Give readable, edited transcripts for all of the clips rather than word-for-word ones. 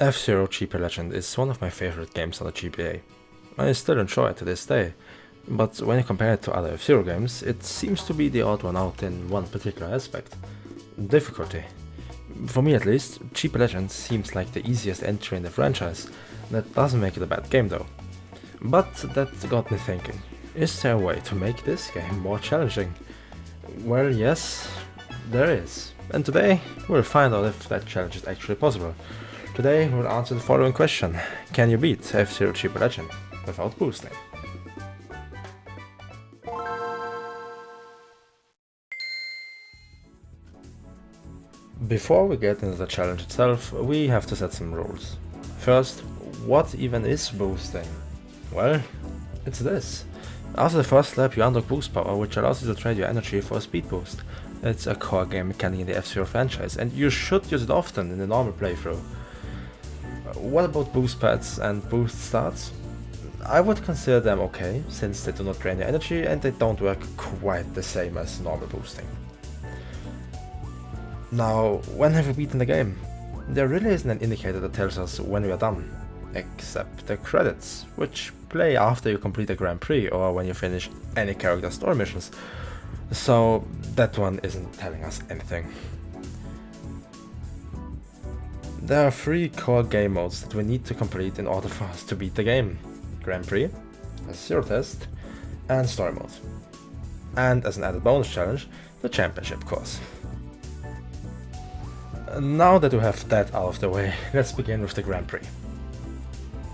F-Zero GP Legend is one of my favorite games on the GBA. I still enjoy it to this day, but when you compare it to other F-Zero games, it seems to be the odd one out in one particular aspect: difficulty. For me at least, GP Legend seems like the easiest entry in the franchise. That doesn't make it a bad game though. But that got me thinking, is there a way to make this game more challenging? Well, yes, there is. And today, we'll find out if that challenge is actually possible. Today, we'll answer the following question: can you beat F-Zero GP Legend without boosting? Before we get into the challenge itself, we have to set some rules. First, what even is boosting? Well, it's this. After the first lap you unlock boost power, which allows you to trade your energy for a speed boost. It's a core game mechanic in the F-Zero franchise, and you should use it often in the normal playthrough. What about boost pads and boost starts? I would consider them okay, since they do not drain your energy and they don't work quite the same as normal boosting. Now, when have we beaten the game? There really isn't an indicator that tells us when we are done, except the credits, which play after you complete a Grand Prix or when you finish any character story missions, so that one isn't telling us anything. There are 3 core game modes that we need to complete in order for us to beat the game: Grand Prix, Zero Test, and Story Mode. And as an added bonus challenge, the Championship course. Now that we have that out of the way, let's begin with the Grand Prix.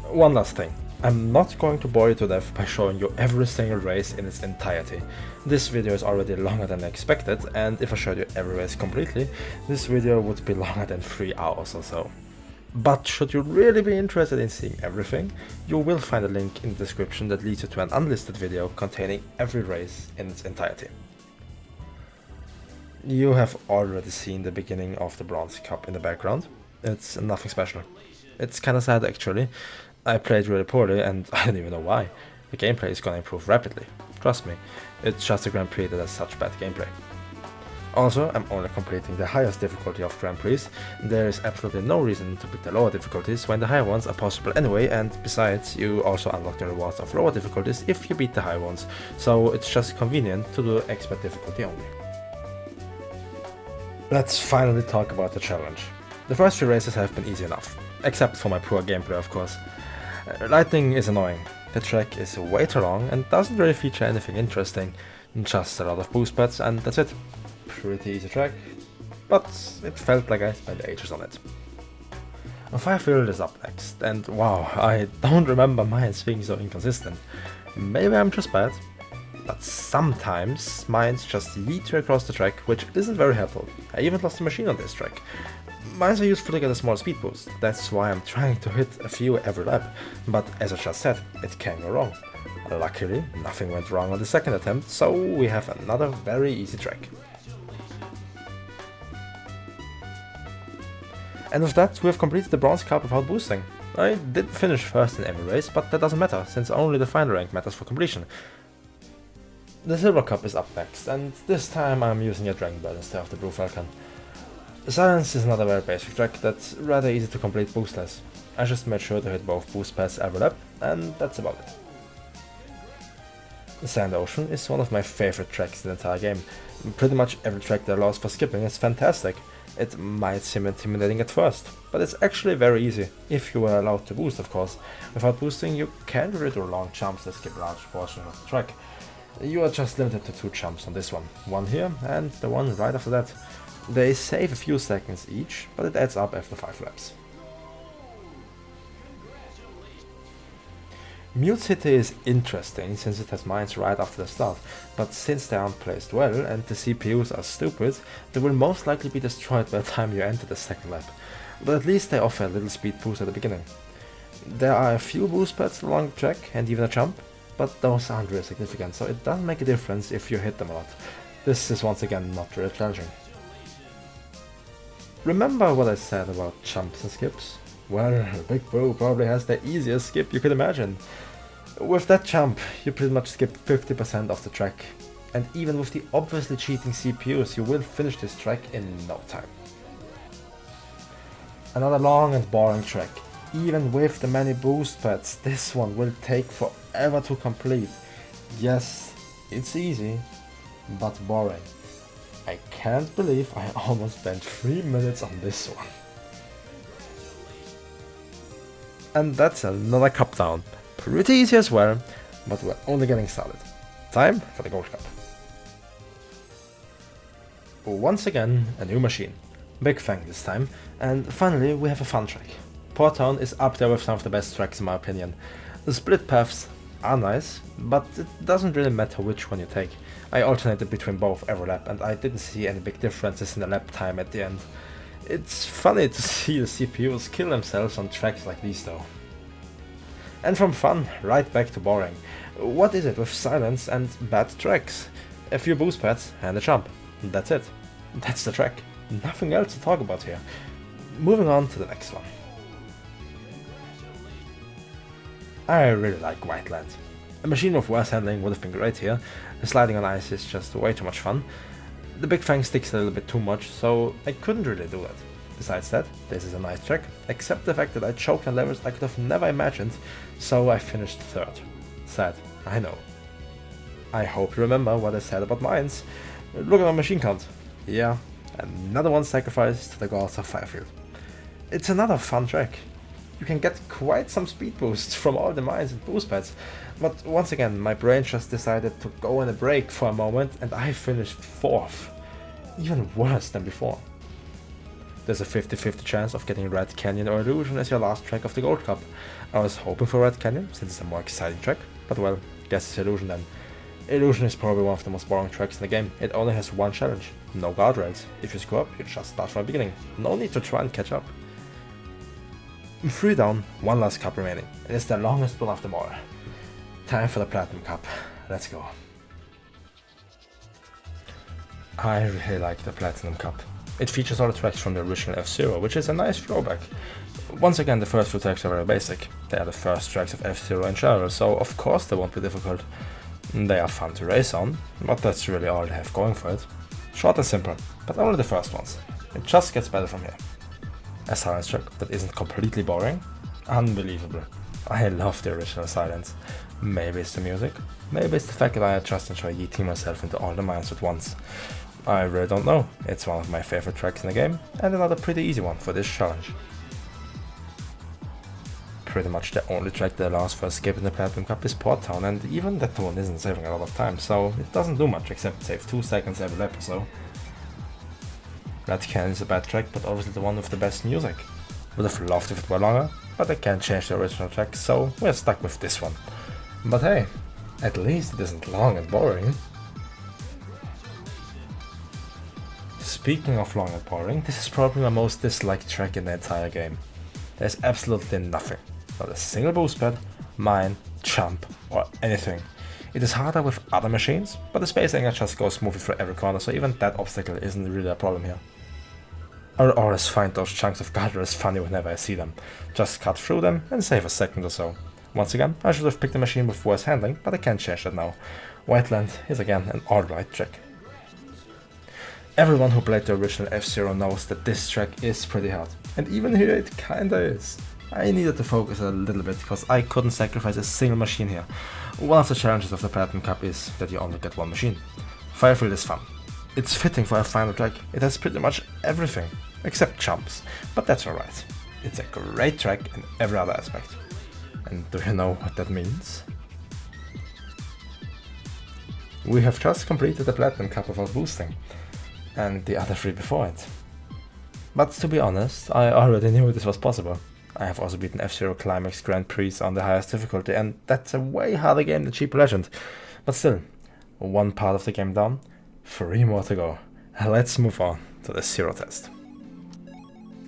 One last thing, I'm not going to bore you to death by showing you every single race in its entirety. This video is already longer than I expected, and if I showed you every race completely, this video would be longer than 3 hours or so. But should you really be interested in seeing everything, you will find a link in the description that leads you to an unlisted video containing every race in its entirety. You have already seen the beginning of the Bronze Cup in the background. It's nothing special. It's kinda sad actually. I played really poorly and I don't even know why. The gameplay is gonna improve rapidly. Trust me, it's just a Grand Prix that has such bad gameplay. Also, I'm only completing the highest difficulty of Grand Prix. There is absolutely no reason to pick the lower difficulties when the higher ones are possible anyway, and besides, you also unlock the rewards of lower difficulties if you beat the high ones, so it's just convenient to do expert difficulty only. Let's finally talk about the challenge. The first 3 races have been easy enough, except for my poor gameplay of course. Lightning is annoying. The track is way too long and doesn't really feature anything interesting, just a lot of boost pads and that's it. Pretty easy track, but it felt like I spent ages on it. Firefield is up next, and wow, I don't remember mines being so inconsistent. Maybe I'm just bad, but sometimes mines just yeet you across the track, which isn't very helpful. I even lost a machine on this track. Mines are useful to get a small speed boost, that's why I'm trying to hit a few every lap, but as I just said, it can go wrong. Luckily, nothing went wrong on the second attempt, so we have another very easy track. And with that, we have completed the Bronze Cup without boosting. I did finish first in every race, but that doesn't matter, since only the final rank matters for completion. The Silver Cup is up next, and this time I'm using a Dragon Ball instead of the Blue Falcon. Silence is another very basic track that's rather easy to complete boostless. I just made sure to hit both boost pads every lap, and that's about it. Sand Ocean is one of my favorite tracks in the entire game. Pretty much every track that allows for skipping is fantastic. It might seem intimidating at first, but it's actually very easy, if you are allowed to boost of course. Without boosting you can't really do long jumps that skip large portions of the track. You are just limited to 2 jumps on this one here and the one right after that. They save a few seconds each, but it adds up after 5 laps. Mute City is interesting since it has mines right after the start, but since they aren't placed well and the CPUs are stupid, they will most likely be destroyed by the time you enter the second lap, but at least they offer a little speed boost at the beginning. There are a few boost pads along the track and even a jump, but those aren't really significant, so it doesn't make a difference if you hit them a lot. This is once again not really challenging. Remember what I said about jumps and skips? Well, Big Bro probably has the easiest skip you could imagine. With that jump, you pretty much skip 50% of the track, and even with the obviously cheating CPUs, you will finish this track in no time. Another long and boring track. Even with the many boost pads, this one will take forever to complete. Yes, it's easy, but boring. I can't believe I almost spent 3 minutes on this one. And that's another cup down. Pretty easy as well, but we're only getting started. Time for the Gold Cup. Once again, a new machine. Big Fang this time, and finally we have a fun track. Port Town is up there with some of the best tracks in my opinion. The split paths are nice, but it doesn't really matter which one you take. I alternated between both every lap and I didn't see any big differences in the lap time at the end. It's funny to see the CPUs kill themselves on tracks like these though. And from fun, right back to boring. What is it with silence and bad tracks? A few boost pads and a jump. That's it. That's the track. Nothing else to talk about here. Moving on to the next one. I really like Whiteland. A machine with worse handling would have been great here. Sliding on ice is just way too much fun. The Big Fang sticks a little bit too much, so I couldn't really do that. Besides that, this is a nice track, except the fact that I choked on levels I could have never imagined, so I finished third. Sad, I know. I hope you remember what I said about mines. Look at my machine count. Yeah, another one sacrificed to the gods of Firefield. It's another fun track. You can get quite some speed boosts from all the mines and boost pads, but once again my brain just decided to go on a break for a moment and I finished 4th. Even worse than before. There's a 50-50 chance of getting Red Canyon or Illusion as your last track of the Gold Cup. I was hoping for Red Canyon since it's a more exciting track, but well, guess it's Illusion then. Illusion is probably one of the most boring tracks in the game. It only has one challenge, no guardrails. If you screw up, you just start from the beginning. No need to try and catch up. 3 down, 1 last cup remaining. It is the longest one of them all. Time for the Platinum Cup. Let's go. I really like the Platinum Cup. It features all the tracks from the original F-Zero, which is a nice throwback. Once again, the first few tracks are very basic. They are the first tracks of F-Zero in general, so of course they won't be difficult. They are fun to race on, but that's really all they have going for it. Short and simple, but only the first ones. It just gets better from here. A silence track that isn't completely boring? Unbelievable. I love the original silence. Maybe it's the music, maybe it's the fact that I just enjoy yeeting myself into all the mines at once. I really don't know. It's one of my favorite tracks in the game, and another pretty easy one for this challenge. Pretty much the only track that allows for escape in the Platinum Cup is Port Town, and even that one isn't saving a lot of time, so it doesn't do much except save 2 seconds every lap or so. Red Canyon is a bad track, but obviously the one with the best music. Would have loved if it were longer, but I can't change the original track, so we're stuck with this one. But hey, at least it isn't long and boring. Speaking of long and boring, this is probably my most disliked track in the entire game. There's absolutely nothing. Not a single boost pad, mine, jump, or anything. It is harder with other machines, but the space anchor just goes smoothly through every corner, so even that obstacle isn't really a problem here. I will always find those chunks of guardrails funny whenever I see them. Just cut through them and save a second or so. Once again, I should have picked a machine with worse handling, but I can't change that now. Whiteland is again an alright track. Everyone who played the original F-Zero knows that this track is pretty hard, and even here it kinda is. I needed to focus a little bit because I couldn't sacrifice a single machine here. One of the challenges of the Platinum Cup is that you only get one machine. Firefield is fun. It's fitting for a final track. It has pretty much everything, except jumps, but that's alright. It's a great track in every other aspect. And do you know what that means? We have just completed the Platinum Cup without boosting, and the other 3 before it. But to be honest, I already knew this was possible. I have also beaten F-Zero Climax Grand Prix on the highest difficulty, and that's a way harder game than Cheap Legend. But still, 1 part of the game down, 3 more to go. Let's move on to the Zero test.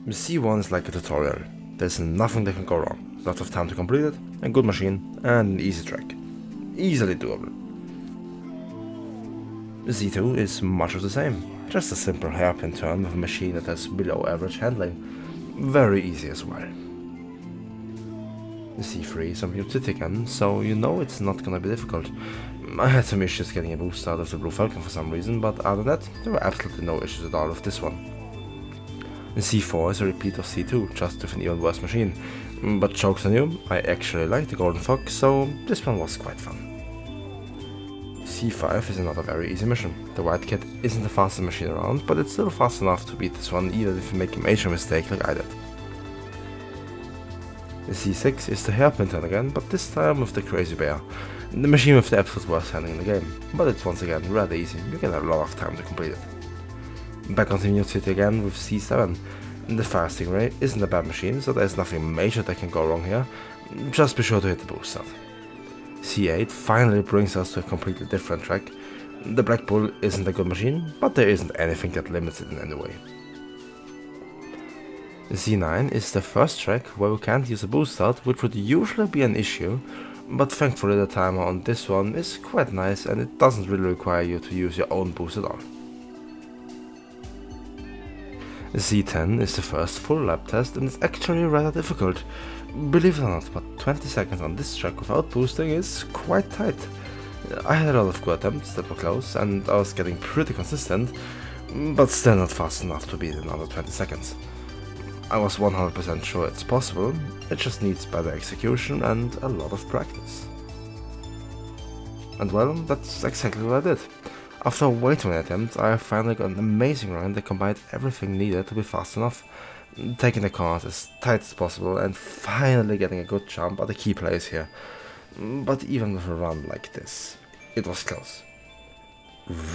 The C1 is like a tutorial. There's nothing that can go wrong. Lots of time to complete it, a good machine, and an easy track. Easily doable. The Z2 is much of the same. Just a simple hairpin turn with a machine that has below average handling. Very easy as well. The C3 is a muted again, so you know it's not gonna be difficult. I had some issues getting a boost out of the blue Falcon for some reason, but other than that, there were absolutely no issues at all with this one. C4 is a repeat of C2, just with an even worse machine. But jokes on you, I actually like the Golden Fox, so this one was quite fun. C5 is another very easy mission. The White Cat isn't the fastest machine around, but it's still fast enough to beat this one even if you make a major mistake like I did. The C6 is the hairpin turn again, but this time with the Crazy Bear, the machine with the absolute worst handling in the game, but it's once again rather easy, you can have a lot of time to complete it. Back on Team City again with C7. The Fire Stingray isn't a bad machine, so there's nothing major that can go wrong here, just be sure to hit the boost out. C8 finally brings us to a completely different track. The Black Bull isn't a good machine, but there isn't anything that limits it in any way. Z9 is the first track where we can't use a boost out, which would usually be an issue, but thankfully the timer on this one is quite nice and it doesn't really require you to use your own boost at all. Z10 is the first full lap test and it's actually rather difficult. Believe it or not, but 20 seconds on this track without boosting is quite tight. I had a lot of good attempts that were close and I was getting pretty consistent, but still not fast enough to beat it in under 20 seconds. I was 100% sure it's possible, it just needs better execution and a lot of practice. And well, that's exactly what I did. After way too many attempts, I finally got an amazing run that combined everything needed to be fast enough, taking the corners as tight as possible and finally getting a good jump at the key place here. But even with a run like this, it was close.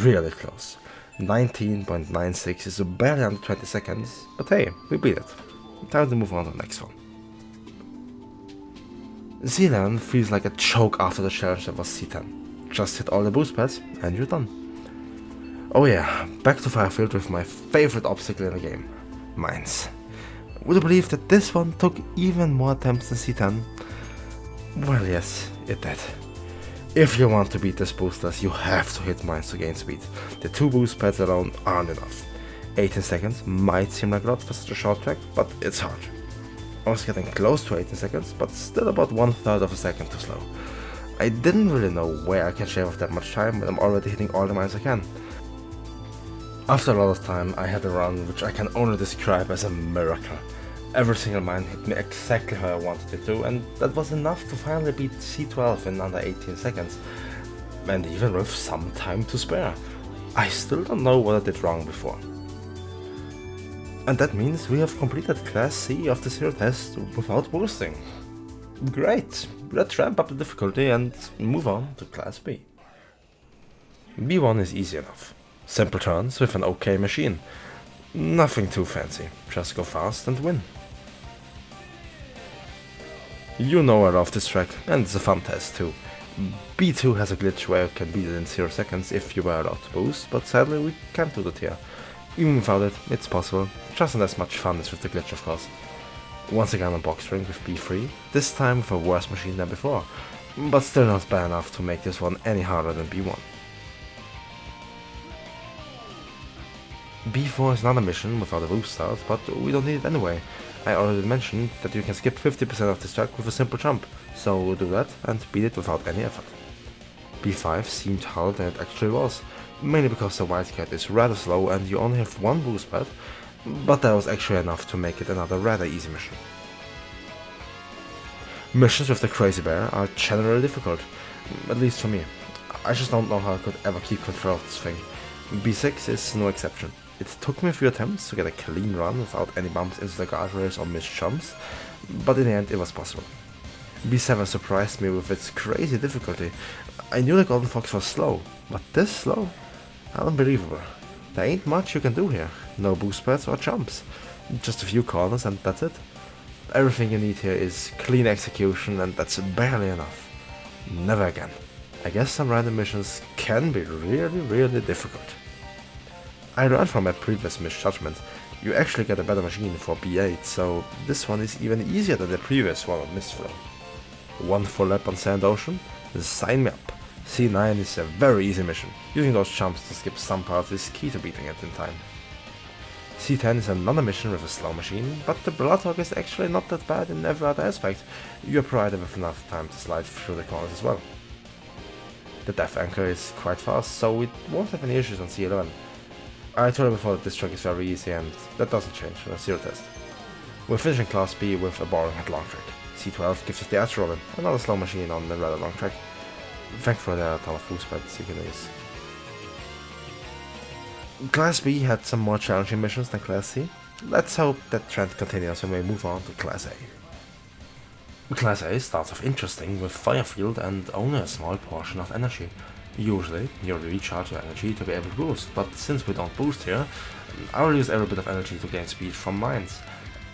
Really close. 19.96 is barely under 20 seconds, but hey, we beat it. Time to move on to the next one. Z11 feels like a choke after the challenge that was C10. Just hit all the boost pads and you're done. Oh yeah, back to Firefield with my favorite obstacle in the game, mines. Would you believe that this one took even more attempts than C10? Well yes, it did. If you want to beat these boosters, you have to hit mines to gain speed. The 2 boost pads alone aren't enough. 18 seconds might seem like a lot for such a short track, but it's hard. I was getting close to 18 seconds, but still about 1/3 of a second too slow. I didn't really know where I can shave off that much time when I'm already hitting all the mines I can. After a lot of time, I had a run which I can only describe as a miracle. Every single mine hit me exactly how I wanted it to, and that was enough to finally beat C12 in under 18 seconds. And even with some time to spare. I still don't know what I did wrong before. And that means we have completed Class C of the Zero test without boosting. Great! Let's ramp up the difficulty and move on to Class B. B1 is easy enough. Simple turns with an okay machine. Nothing too fancy, just go fast and win. You know I love this track, and it's a fun test too. B2 has a glitch where you can beat it in 0 seconds if you were allowed to boost, but sadly we can't do that here. Even without it, it's possible, just not as much fun as with the glitch of course. Once again on box ring with B3, this time with a worse machine than before, but still not bad enough to make this one any harder than B1. B4 is another mission without a boost start, but we don't need it anyway. I already mentioned that you can skip 50% of this track with a simple jump, so we'll do that and beat it without any effort. B5 seemed harder than it actually was, mainly because the White Cat is rather slow and you only have 1 boost pad, but that was actually enough to make it another rather easy mission. Missions with the Crazy Bear are generally difficult, at least for me. I just don't know how I could ever keep control of this thing. B6 is no exception. It took me a few attempts to get a clean run without any bumps into the guardrails or missed jumps, but in the end it was possible. B7 surprised me with its crazy difficulty. I knew the Golden Fox was slow, but this slow? Unbelievable. There ain't much you can do here. No boost pads or jumps. Just a few corners and that's it. Everything you need here is clean execution and that's barely enough. Never again. I guess some random missions can be really difficult. I learned from my previous misjudgment, you actually get a better machine for B8, so this one is even easier than the previous one on Mistflow. 1 full lap on Sand Ocean? Sign me up. C9 is a very easy mission, using those jumps to skip some parts is key to beating it in time. C10 is another mission with a slow machine, but the Bloodhawk is actually not that bad in every other aspect, you're provided with enough time to slide through the corners as well. The Death Anchor is quite fast, so we won't have any issues on C11. I told you before that this track is very easy, and that doesn't change on a zero test. We're finishing Class B with a boring headlong track. C12 gives us the Aeropolis, another slow machine on the rather long track. Thankfully there are a ton of boost pads you can use. Class B had some more challenging missions than Class C. Let's hope that trend continues when we move on to Class A. Class A starts off interesting with fire field and only a small portion of energy. Usually, you recharge your energy to be able to boost, but since we don't boost here, I will use every bit of energy to gain speed from mines.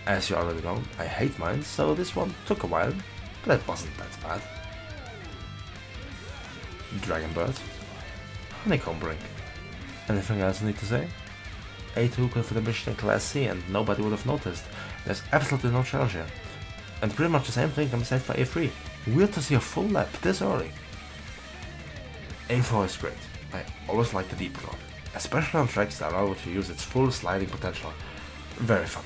As you already know, I hate mines, so this one took a while, but it wasn't that bad. Dragon Bird. Honeycomb Ring. Anything else I need to say? A2 could have the mission in Class C and nobody would have noticed. There's absolutely no challenge here. And pretty much the same thing can be said for A3. Weird to see a full lap this early. A4 is great. I always like the deep claw, especially on tracks that allow it to use its full sliding potential. Very fun.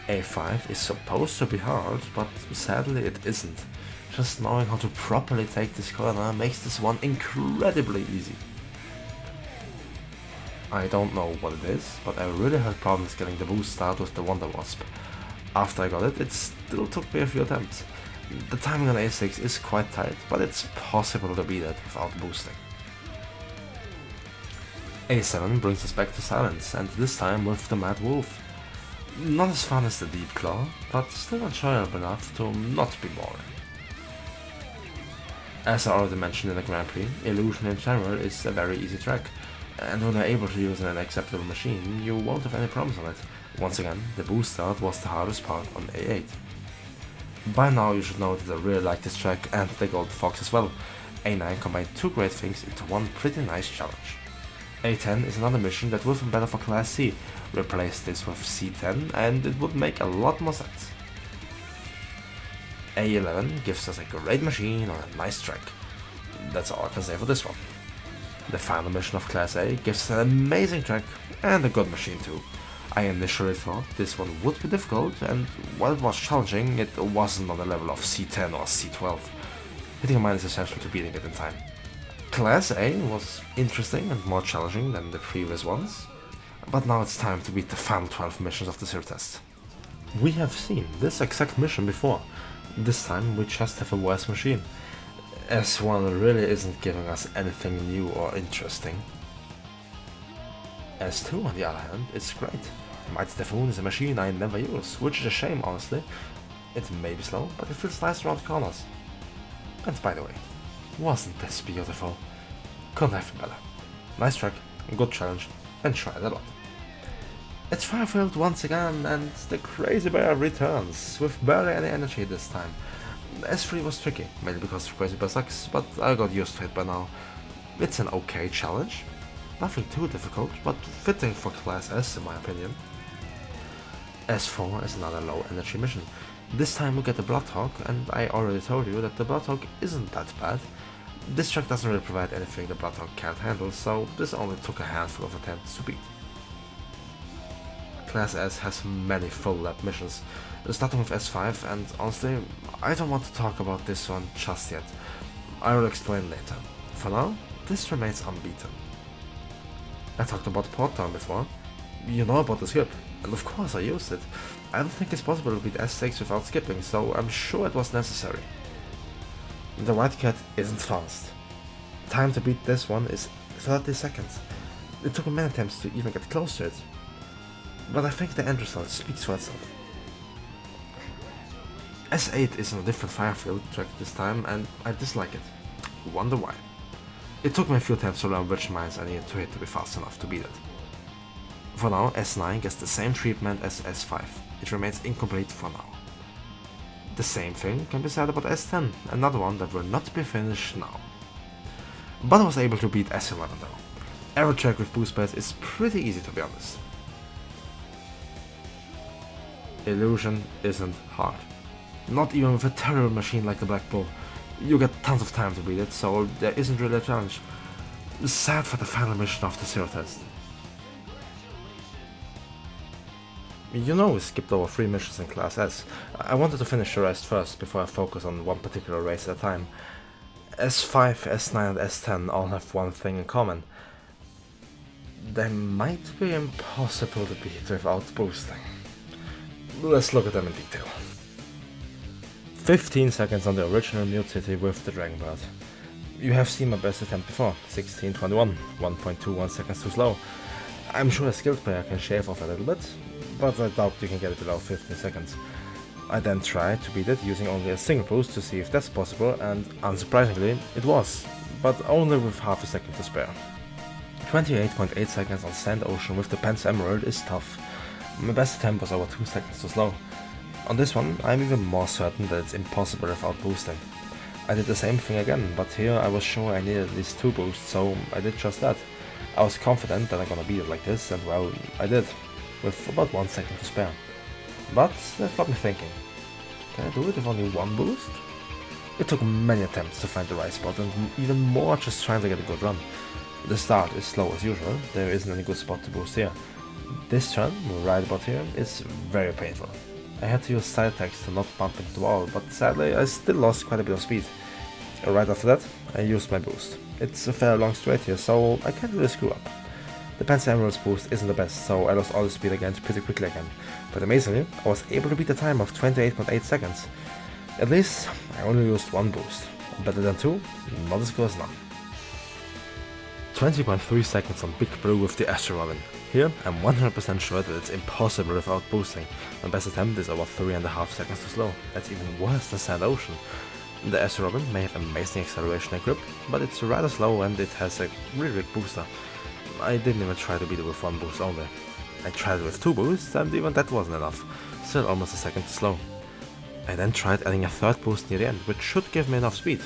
A5 is supposed to be hard, but sadly it isn't. Just knowing how to properly take this corner makes this one incredibly easy. I don't know what it is, but I really had problems getting the boost start with the Wonder Wasp. After I got it, it still took me a few attempts. The timing on A6 is quite tight, but it's possible to beat it without boosting. A7 brings us back to Silence, and this time with the Mad Wolf. Not as fun as the Deep Claw, but still enjoyable enough to not be boring. As I already mentioned in the Grand Prix, Illusion in general is a very easy track, and when you're able to use an acceptable machine, you won't have any problems on it. Once again, the boost start was the hardest part on A8. By now you should know that I really like this track and the Gold Fox as well. A9 combined two great things into one pretty nice challenge. A10 is another mission that would have been better for Class C. Replace this with C10 and it would make a lot more sense. A11 gives us a great machine on a nice track. That's all I can say for this one. The final mission of Class A gives us an amazing track and a good machine too. I initially thought this one would be difficult, and while it was challenging, it wasn't on the level of C10 or C12. Hitting a mine is essential to beating it in time. Class A was interesting and more challenging than the previous ones, but now it's time to beat the final 12 missions of the zero test. We have seen this exact mission before. This time we just have a worse machine. S1 really isn't giving us anything new or interesting. S2 on the other hand is great. Mighty Typhoon is a machine I never use, which is a shame honestly. It may be slow, but it feels nice around corners. And by the way, wasn't this beautiful? Couldn't have been better. Nice track, good challenge, enjoyed a lot. It's Firefield once again, and the Crazy Bear returns, with barely any energy this time. S3 was tricky, mainly because Crazy Bear sucks, but I got used to it by now. It's an okay challenge. Nothing too difficult, but fitting for Class S in my opinion. S4 is another low energy mission. This time we get the Bloodhawk, and I already told you that the Bloodhawk isn't that bad. This track doesn't really provide anything the Bloodhawk can't handle, so this only took a handful of attempts to beat. Class S has many full lap missions, starting with S5, and honestly, I don't want to talk about this one just yet. I will explain later. For now, this remains unbeaten. I talked about Port Town before. You know about the skip, and of course I used it. I don't think it's possible to beat S6 without skipping, so I'm sure it was necessary. The White Cat isn't fast. Time to beat this one is 30 seconds. It took me many attempts to even get close to it. But I think the end result speaks for itself. S8 is on a different Firefield track this time, and I dislike it. Wonder why. It took me a few attempts to learn which mines I needed to hit to be fast enough to beat it. For now, S9 gets the same treatment as S5. It remains incomplete for now. The same thing can be said about S10, another one that will not be finished now. But I was able to beat S11 though. Every track with boost pads is pretty easy to be honest. Illusion isn't hard. Not even with a terrible machine like the Black Bull. You get tons of time to beat it, so there isn't really a challenge. Sad for the final mission of the zero test. You know we skipped over 3 missions in Class S. I wanted to finish the rest first before I focus on one particular race at a time. S5, S9 and S10 all have one thing in common. they might be impossible to beat without boosting. Let's look at them in detail. 15 seconds on the original Mute City with the Dragon Bird. You have seen my best attempt before, 16:21, 1.21 seconds too slow. I'm sure a skilled player can shave off a little bit, but I doubt you can get it below 15 seconds. I then tried to beat it using only a single boost to see if that's possible, and unsurprisingly, it was, but only with half a second to spare. 28.8 seconds on Sand Ocean with the Pence Emerald is tough. My best attempt was over 2 seconds too slow. On this one, I'm even more certain that it's impossible without boosting. I did the same thing again, but here I was sure I needed at least 2 boosts, so I did just that. I was confident that I'm gonna beat it like this, and well, I did, with about 1 second to spare. But that got me thinking, can I do it with only 1 boost? It took many attempts to find the right spot, and even more just trying to get a good run. The start is slow as usual, there isn't any good spot to boost here. This turn, right about here, is very painful. I had to use side attacks to not bump into the wall, but sadly I still lost quite a bit of speed. Right after that, I used my boost. It's a fair long straight here, so I can't really screw up. The Pence Emerald's boost isn't the best, so I lost all the speed again pretty quickly again. But amazingly, I was able to beat the time of 28.8 seconds. At least, I only used 1 boost. Better than 2, not as good as none. 20.3 seconds on Big Blue with the Aeropolis. Here, I'm 100% sure that it's impossible without boosting. My best attempt is over 3.5 seconds too slow. That's even worse than Sand Ocean. The Aeropolis may have amazing acceleration and grip, but it's rather slow and it has a really big booster. I didn't even try to beat it with 1 boost only. I tried it with 2 boosts and even that wasn't enough. Still almost a second too slow. I then tried adding a 3rd boost near the end, which should give me enough speed.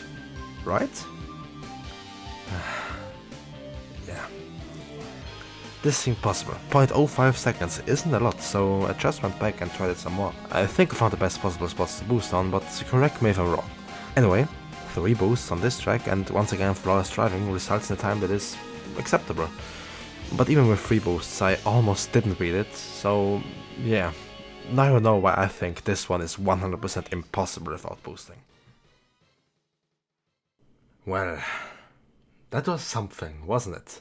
Right? Yeah. This seemed possible. 0.05 seconds isn't a lot, so I just went back and tried it some more. I think I found the best possible spots to boost on, but correct me if I'm wrong. Anyway, 3 boosts on this track, and once again flawless driving results in a time that is acceptable. But even with 3 boosts, I almost didn't beat it, so yeah. Now you know why I think this one is 100% impossible without boosting. Well, that was something, wasn't it?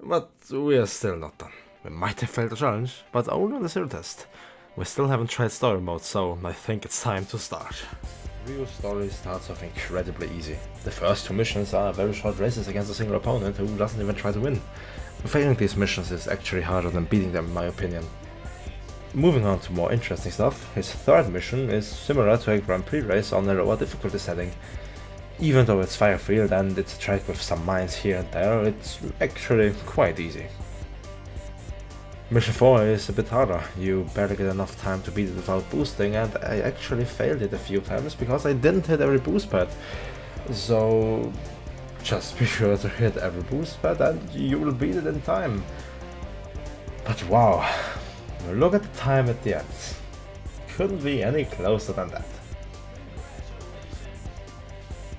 But we are still not done. We might have failed the challenge, but only on the zero test. We still haven't tried story mode, so I think it's time to start. Ryu Story starts off incredibly easy. The first 2 missions are very short races against a single opponent who doesn't even try to win. Failing these missions is actually harder than beating them in my opinion. Moving on to more interesting stuff, his 3rd mission is similar to a Grand Prix race on a lower difficulty setting. Even though it's Firefield and it's a track with some mines here and there, it's actually quite easy. Mission 4 is a bit harder. You barely get enough time to beat it without boosting, and I actually failed it a few times because I didn't hit every boost pad. So just be sure to hit every boost pad and you will beat it in time. But wow, look at the time at the end. Couldn't be any closer than that.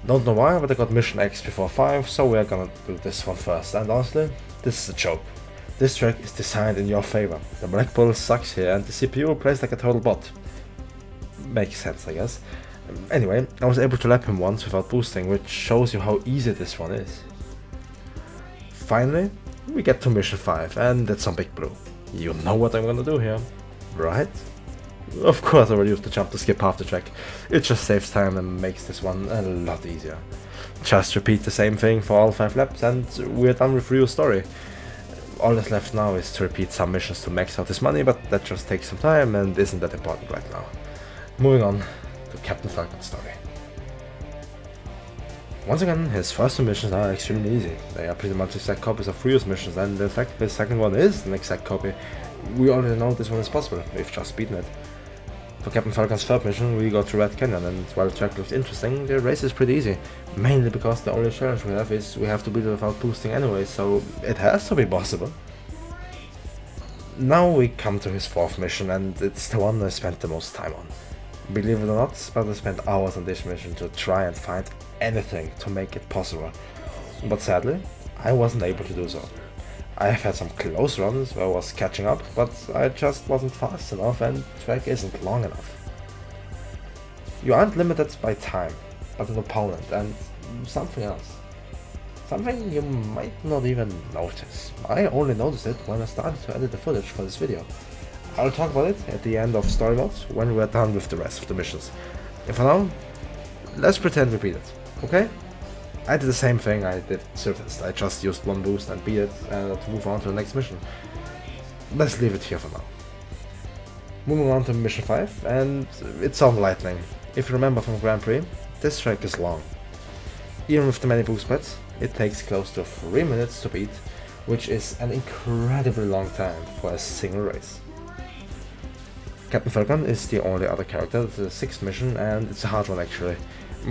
Don't know why, but I got Mission X before 5, so we're gonna do this one first, and honestly, this is a joke. This track is designed in your favor. The Black Bull sucks here and the CPU plays like a total bot. Makes sense, I guess. Anyway, I was able to lap him once without boosting, which shows you how easy this one is. Finally, we get to Mission 5, and that's on Big Blue. You know what I'm gonna do here, right? Of course I will use the jump to skip half the track. It just saves time and makes this one a lot easier. Just repeat the same thing for all 5 laps and we're done with Ryu's story. All that's left now is to repeat some missions to max out his money, but that just takes some time and isn't that important right now. Moving on to Captain Falcon's story. Once again, his first 2 missions are extremely easy. They are pretty much exact copies of Ryu's missions, and in fact his second one is an exact copy. We already know this one is possible, we've just beaten it. For Captain Falcon's 3rd mission, we go to Red Canyon, and while the track looks interesting, the race is pretty easy. Mainly because the only challenge we have is we have to beat it without boosting anyway, so it has to be possible. Now we come to his 4th mission, and it's the one I spent the most time on. Believe it or not, but I spent hours on this mission to try and find anything to make it possible. But sadly, I wasn't able to do so. I have had some close runs where I was catching up, but I just wasn't fast enough and the track isn't long enough. You aren't limited by time, but an opponent and something else. something you might not even notice. I only noticed it when I started to edit the footage for this video. I'll talk about it at the end of story mode when we're done with the rest of the missions. And for now, let's pretend we beat it, okay? I did the same thing I did Surface. I just used one boost and beat it to move on to the next mission. Let's leave it here for now. Moving on to mission 5, and it's on lightning. If you remember from Grand Prix, this track is long. Even with the many boost pads, it takes close to 3 minutes to beat, which is an incredibly long time for a single race. Captain Falcon is the only other character, it's the 6th mission, and it's a hard one actually.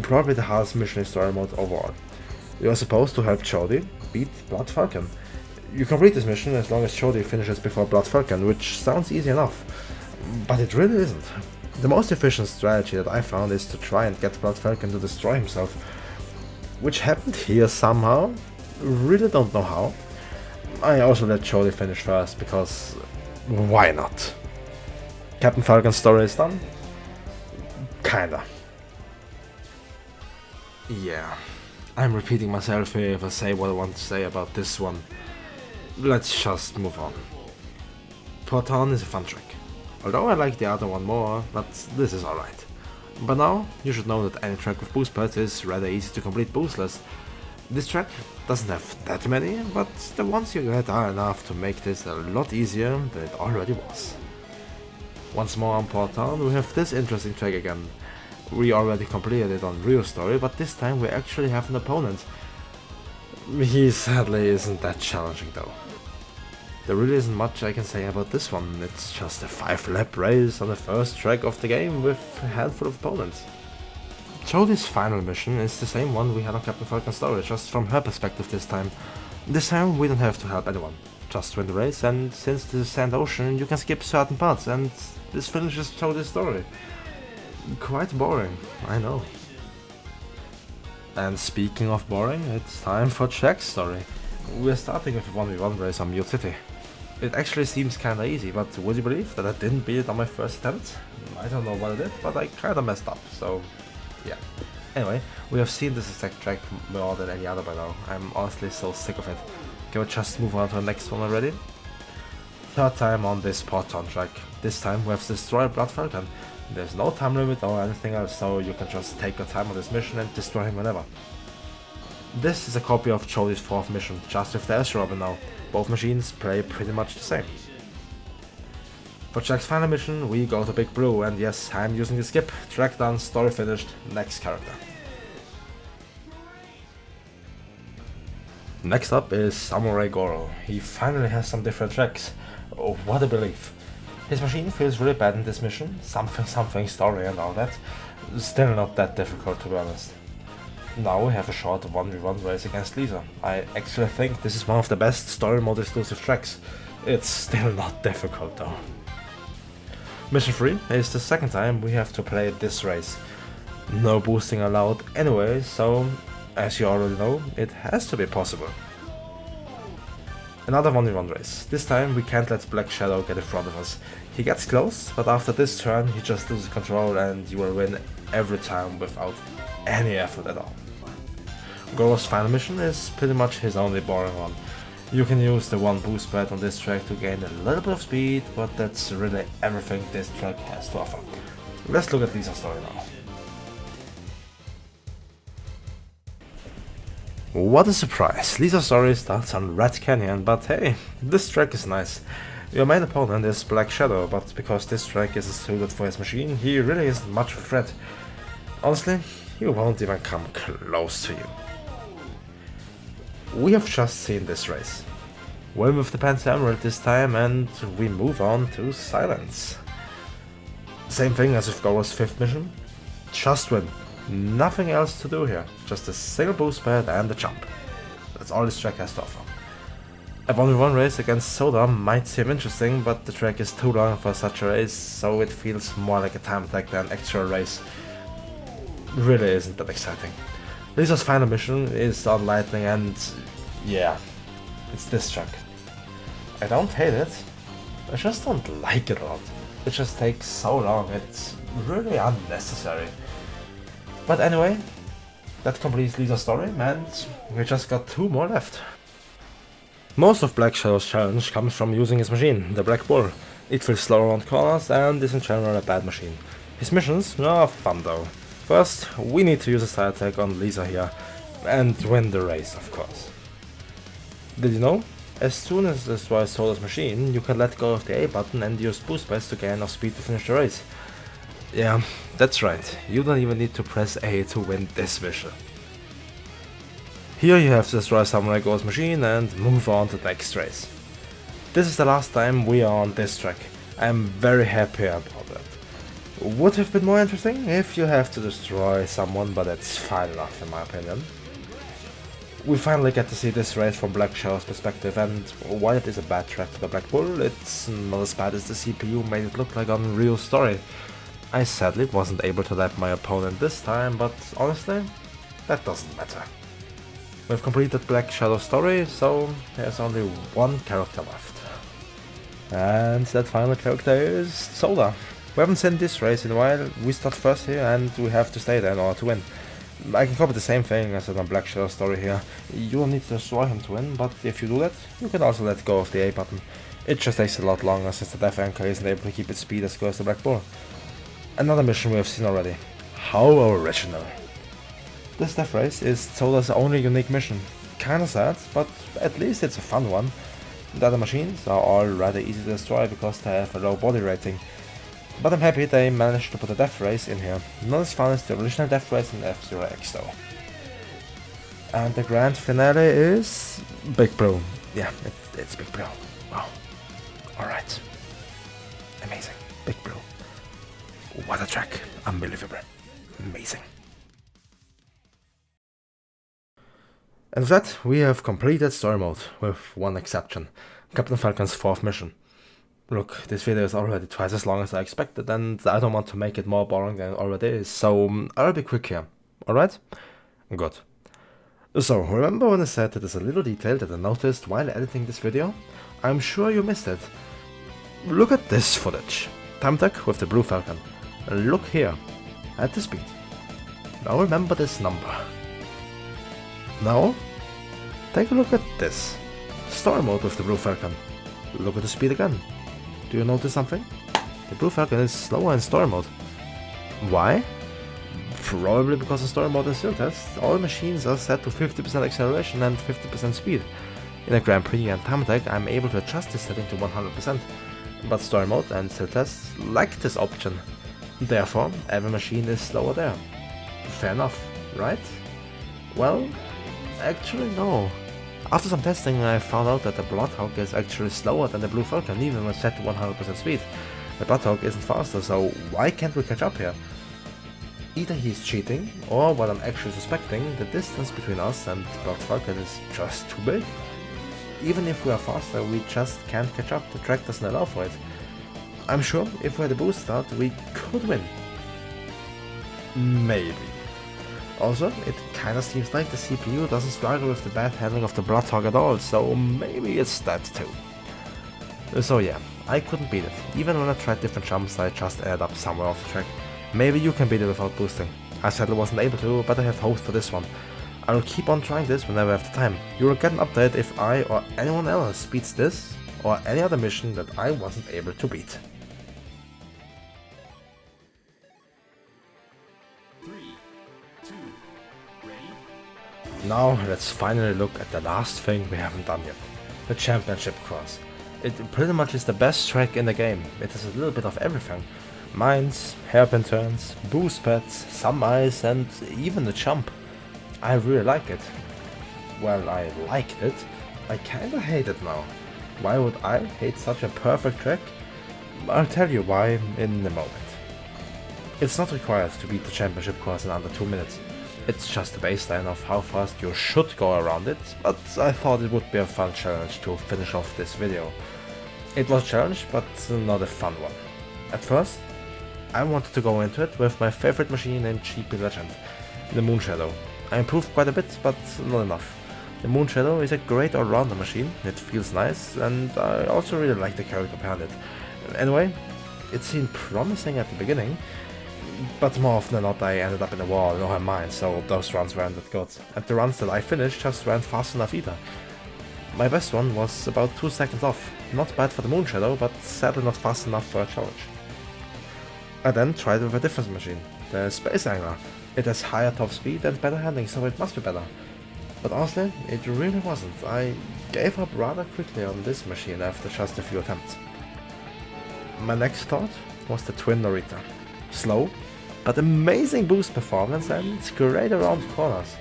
Probably the hardest mission in story mode overall. You are supposed to help Jody beat Blood Falcon. You complete this mission as long as Jody finishes before Blood Falcon, which sounds easy enough, but it really isn't. The most efficient strategy that I found is to try and get Blood Falcon to destroy himself, which happened here somehow, really don't know how. I also let Jody finish first, because why not? Captain Falcon's story is done? Kinda. Yeah, I'm repeating myself here if I say what I want to say about this one. Let's just move on. Proton is a fun track. Although I like the other one more, but this is alright. But now, you should know that any track with boost pads is rather easy to complete boostless. This track doesn't have that many, but the ones you get are enough to make this a lot easier than it already was. Once more on Proton, we have this interesting track again. We already completed it on Ryu Story, but this time we actually have an opponent. He sadly isn't that challenging though. There really isn't much I can say about this one, it's just a 5-lap race on the first track of the game with a handful of opponents. Jody's final mission is the same one we had on Captain Falcon's story, just from her perspective this time. This time we don't have to help anyone, just win the race, and since this is Sand Ocean you can skip certain parts and this finishes Jody's story. Quite boring, I know. And speaking of boring, it's time for Jack's story. We're starting with a 1v1 race on Mute City. It actually seems kinda easy, but would you believe that I didn't beat it on my first attempt? I don't know what I did, but I kinda messed up, so yeah. Anyway, we have seen this exact track more than any other by now. I'm honestly so sick of it. Can we just move on to the next one already? Third time on this Proton track. This time we have destroyed Blood Falcon. There's no time limit or anything else, so you can just take your time on this mission and destroy him whenever. This is a copy of Jody's 4th mission, just with the Aeropolis now. Both machines play pretty much the same. For Jack's final mission, we go to Big Blue, and yes, I'm using the skip. Track done, story finished, next character. Next up is Samurai Goroh. He finally has some different tracks. Oh, what a belief. His machine feels really bad in this mission, something story and all that. Still not that difficult to be honest. Now we have a short 1v1 race against Lisa. I actually think this is one of the best story mode exclusive tracks. It's still not difficult though. Mission 3 is the second time we have to play this race. No boosting allowed anyway, so as you already know, it has to be possible. Another 1v1 race. This time we can't let Black Shadow get in front of us. He gets close, but after this turn he just loses control and you will win every time without any effort at all. Goroh's final mission is pretty much his only boring one. You can use the one boost pad on this track to gain a little bit of speed, but that's really everything this track has to offer. Let's look at Lisa's story now. What a surprise! Lisa's story starts on Red Canyon, but hey, this track is nice. Your main opponent is Black Shadow, but because this track is suited for his machine, he really isn't much of a threat. Honestly, he won't even come close to you. We have just seen this race. Win with the Panther Emerald this time, and we move on to Silence. Same thing as with Goroh's 5th mission. Just win. Nothing else to do here. Just a single boost pad and a jump. That's all this track has to offer. A 1v1 race against Zoda might seem interesting, but the track is too long for such a race, so it feels more like a time attack than an actual race. Really isn't that exciting. Lisa's final mission is on Lightning and yeah, it's this track. I don't hate it, I just don't like it a lot. It just takes so long, it's really unnecessary. But anyway, That completes Lisa's story, and we just got 2 more left. Most of Black Shadow's challenge comes from using his machine, the Black Bull. It feels slow around corners and is in general a bad machine. His missions are fun though. First, we need to use a side attack on Lisa here, and win the race of course. Did you know? As soon as you destroy Zoda's machine, you can let go of the A button and use boost pads to gain enough speed to finish the race. Yeah, that's right, you don't even need to press A to win this mission. Here you have to destroy Samurai Go's machine and move on to the next race. This is the last time we are on this track. I am very happy about that. Would have been more interesting if you have to destroy someone, but that's fine enough in my opinion. We finally get to see this race from Black Shadow's perspective, and while it is a bad track for the Black Bull, it's not as bad as the CPU made it look like on Ryu Story. I sadly wasn't able to lap my opponent this time, but honestly, that doesn't matter. We've completed Black Shadow Story, so there's only one character left. And that final character is Zoda. We haven't seen this race in a while, we start first here and we have to stay there in order to win. I can copy the same thing as on Black Shadow Story here. You don't need to destroy him to win, but if you do that, you can also let go of the A button. It just takes a lot longer since the Death Anchor isn't able to keep its speed as good as the Black Bull. Another mission we have seen already. How original. This death race is Zoda's only unique mission. Kinda sad, but at least it's a fun one. The other machines are all rather easy to destroy because they have a low body rating. But I'm happy they managed to put a death race in here. Not as fun as the original death race in F-Zero X though. And the grand finale is Big Blue. Yeah, it's Big Blue. Wow. Alright. Amazing. Big Blue. What a track. Unbelievable. Amazing. And with that, we have completed story mode, with one exception. Captain Falcon's 4th mission. Look, this video is already twice as long as I expected, and I don't want to make it more boring than it already is, so I'll be quick here. Alright? Good. So, remember when I said that there's a little detail that I noticed while editing this video? I'm sure you missed it. Look at this footage. Time attack with the Blue Falcon. Look here, at the speed. Now remember this number. Now, take a look at this. Story mode with the Blue Falcon. Look at the speed again. Do you notice something? The Blue Falcon is slower in story mode. Why? Probably because in story mode and skill test, all machines are set to 50% acceleration and 50% speed. In a Grand Prix and time attack, I'm able to adjust this setting to 100%, but story mode and skill tests lack this option. Therefore, every machine is slower there. Fair enough, right? Well, actually no. After some testing I found out that the Bloodhawk is actually slower than the Blue Falcon even when set to 100% speed. The Bloodhawk isn't faster, so why can't we catch up here? Either he's cheating, or what I'm actually suspecting, the distance between us and Blood Falcon is just too big. Even if we are faster, we just can't catch up, the track doesn't allow for it. I'm sure if we had a boost start, we could win. Maybe. Also, it kinda seems like the CPU doesn't struggle with the bad handling of the Bloodhawk at all, so maybe it's that too. So yeah, I couldn't beat it. Even when I tried different jumps, I just ended up somewhere off the track. Maybe you can beat it without boosting. I sadly wasn't able to, but I have hopes for this one. I will keep on trying this whenever I have the time. You will get an update if I or anyone else beats this, or any other mission that I wasn't able to beat. 3, 2, ready? Now let's finally look at the last thing we haven't done yet. The Championship Course. It pretty much is the best track in the game. It has a little bit of everything. Mines, hairpin turns, boost pads, some ice and even the jump. I really like it. Well, I liked it. I kinda hate it now. Why would I hate such a perfect track? I'll tell you why in a moment. It's not required to beat the Championship Course in under 2 minutes. It's just a baseline of how fast you should go around it, but I thought it would be a fun challenge to finish off this video. It was a challenge, but not a fun one. At first, I wanted to go into it with my favorite machine in GP Legend, the Moonshadow. I improved quite a bit, but not enough. The Moonshadow is a great all-rounder machine, it feels nice, and I also really like the character behind it. Anyway, it seemed promising at the beginning. But more often than not I ended up in the wall, no mind, so those runs weren't that good. And the runs that I finished just weren't fast enough either. My best one was about 2 seconds off. Not bad for the Moon Shadow, but sadly not fast enough for a challenge. I then tried with a different machine, the Space Angler. It has higher top speed and better handling, so it must be better. But honestly, it really wasn't. I gave up rather quickly on this machine after just a few attempts. My next thought was the Twin Norita. Slow, but amazing boost performance and great around corners.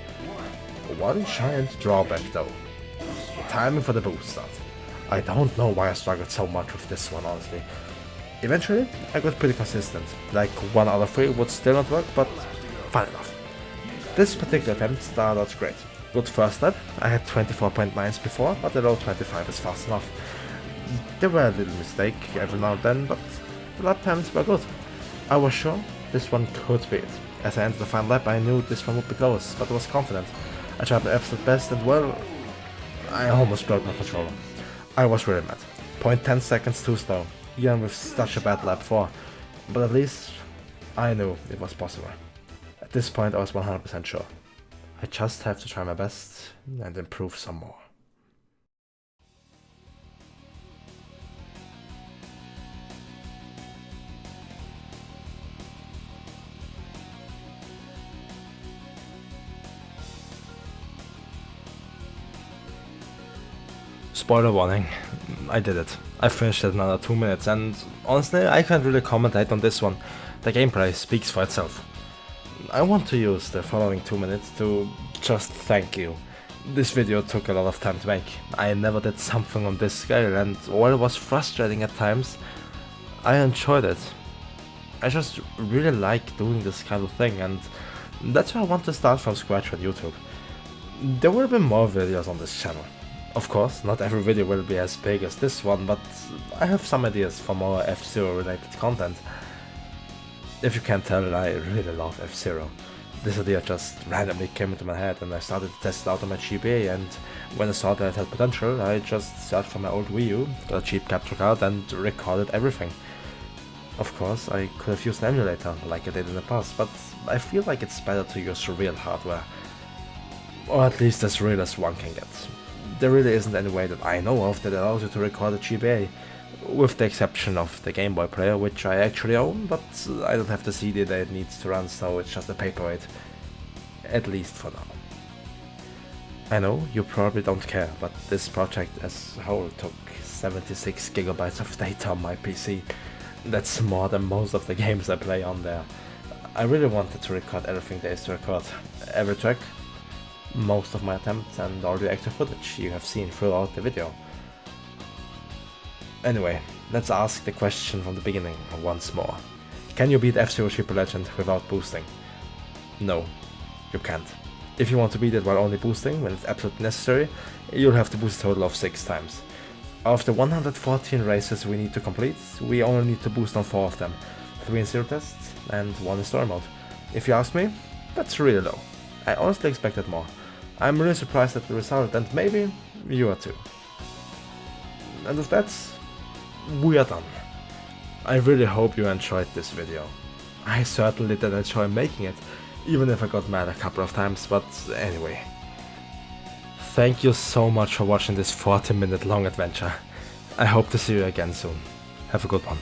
One giant drawback though. Timing for the boost start. I don't know why I struggled so much with this one, honestly. Eventually, I got pretty consistent. Like 1 out of 3 would still not work, but fine enough. This particular attempt started out great. Good first lap, I had 24.9s before, but the low 25 is fast enough. There were a little mistake every now and then, but the lap times were good. I was sure this one could be it. As I entered the final lap, I knew this one would be close, but I was confident. I tried my absolute best and well, I almost broke my controller. I was really mad. 0.10 seconds too slow, even with such a bad lap 4, but at least I knew it was possible. At this point I was 100% sure. I just have to try my best and improve some more. Spoiler warning, I did it. I finished it in another 2 minutes and honestly I can't really commentate on this one. The gameplay speaks for itself. I want to use the following 2 minutes to just thank you. This video took a lot of time to make. I never did something on this scale and while it was frustrating at times, I enjoyed it. I just really like doing this kind of thing and that's why I want to start from scratch on YouTube. There will be more videos on this channel. Of course, not every video will be as big as this one, but I have some ideas for more F-Zero related content. If you can't tell, I really love F-Zero. This idea just randomly came into my head and I started to test it out on my GBA, and when I saw that it had potential, I just searched for my old Wii U, got a cheap capture card and recorded everything. Of course, I could have used an emulator like I did in the past, but I feel like it's better to use real hardware. Or at least as real as one can get. There really isn't any way that I know of that allows you to record a GBA, with the exception of the Game Boy player, which I actually own, but I don't have the CD that it needs to run, so it's just a paperweight. At least for now. I know you probably don't care, but this project as a whole took 76 gigabytes of data on my PC. That's more than most of the games I play on there. I really wanted to record everything there is to record. Every track, most of my attempts and all the extra footage you have seen throughout the video. Anyway, let's ask the question from the beginning once more. Can you beat F-Zero Super Legend without boosting? No, you can't. If you want to beat it while only boosting when it's absolutely necessary, you'll have to boost a total of 6 times. Out of the 114 races we need to complete, we only need to boost on 4 of them. 3 in zero tests and 1 in story mode. If you ask me, that's really low. I honestly expected more. I'm really surprised at the result, and maybe you are too. And with that, we are done. I really hope you enjoyed this video. I certainly did enjoy making it, even if I got mad a couple of times, but anyway. Thank you so much for watching this 40-minute long adventure. I hope to see you again soon. Have a good one.